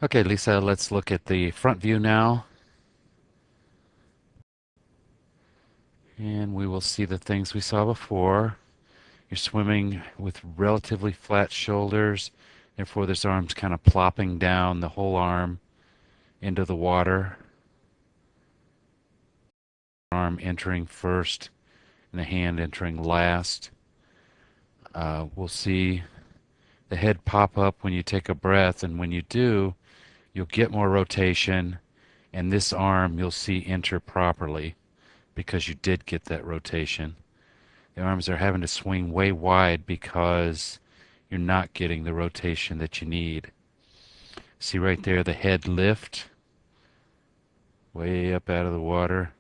Okay, Lisa, let's look at the front view now, and we will see the things we saw before. You're swimming with relatively flat shoulders, therefore this arm's kind of plopping down the whole arm into the water. Arm entering first and the hand entering last. We'll see the head pop up when you take a breath, and when you do, you'll get more rotation, and this arm you'll see enter properly because you did get that rotation. The arms are having to swing way wide because you're not getting the rotation that you need. See right there, the head lift way up out of the water.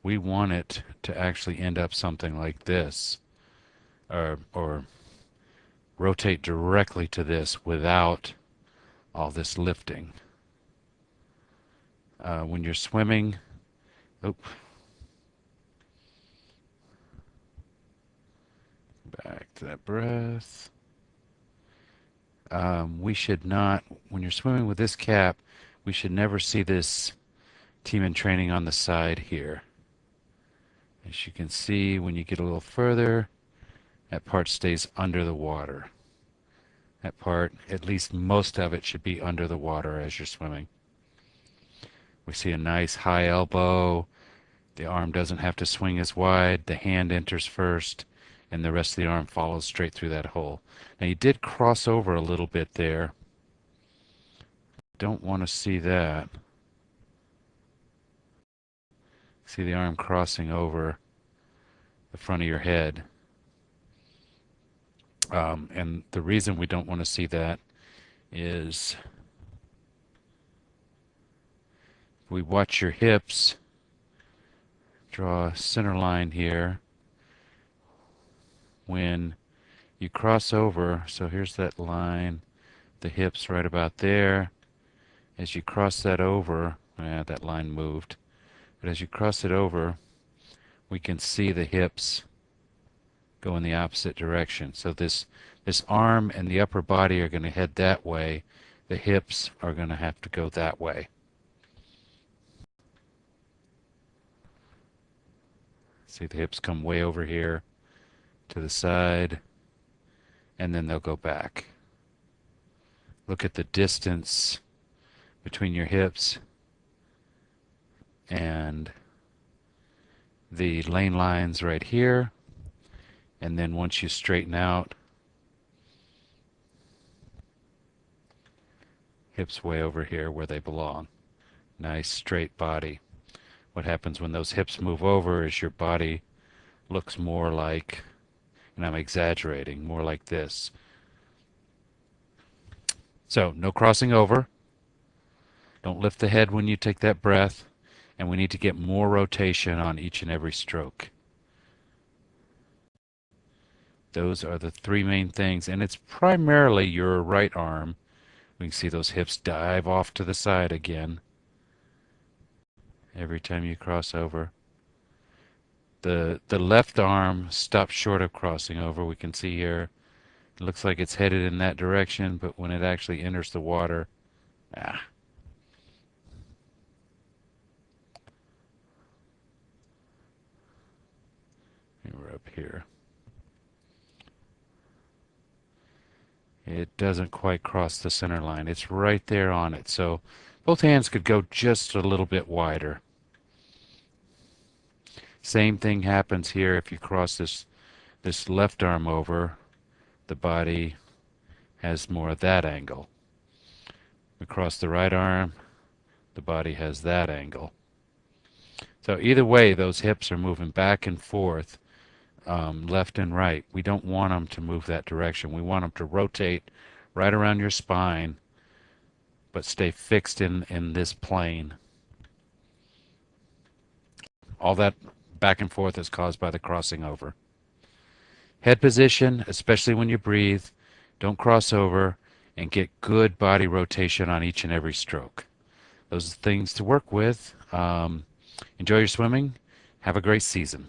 We want it to actually end up something like this, or rotate directly to this without all this lifting. When you're swimming, oh, back to that breath. We should not, when you're swimming with this cap, we should never see this team in training on the side here. As you can see, when you get a little further, that part stays under the water. That part, at least most of it, should be under the water as you're swimming. We see a nice high elbow. The arm doesn't have to swing as wide. The hand enters first, and the rest of the arm follows straight through that hole. Now you did cross over a little bit there. Don't want to see that. See the arm crossing over the front of your head. And the reason we don't want to see that is we watch your hips, draw a center line here. When you cross over, so here's that line, the hips right about there. As you cross that over, that line moved, but as you cross it over, we can see the hips go in the opposite direction. So this arm and the upper body are going to head that way. The hips are going to have to go that way. See the hips come way over here to the side, and then they'll go back. Look at the distance between your hips and the lane lines right here. And then once you straighten out, hips way over here where they belong. Nice straight body. What happens when those hips move over is your body looks more like, and I'm exaggerating, more like this. So no crossing over. Don't lift the head when you take that breath, and we need to get more rotation on each and every stroke. Those are the three main things, and it's primarily your right arm. We can see those hips dive off to the side again every time you cross over. The left arm stops short of crossing over. We can see here, it looks like it's headed in that direction, but when it actually enters the water, we're up here. It doesn't quite cross the center line. It's right there on it. So both hands could go just a little bit wider. Same thing happens here if you cross this left arm over. The body has more of that angle. We cross the right arm, the body has that angle. So either way, those hips are moving back and forth, left and right. We don't want them to move that direction. We want them to rotate right around your spine, but stay fixed in this plane. All that back and forth is caused by the crossing over. Head position, especially when you breathe, don't cross over, and get good body rotation on each and every stroke. Those are things to work with. Enjoy your swimming. Have a great season.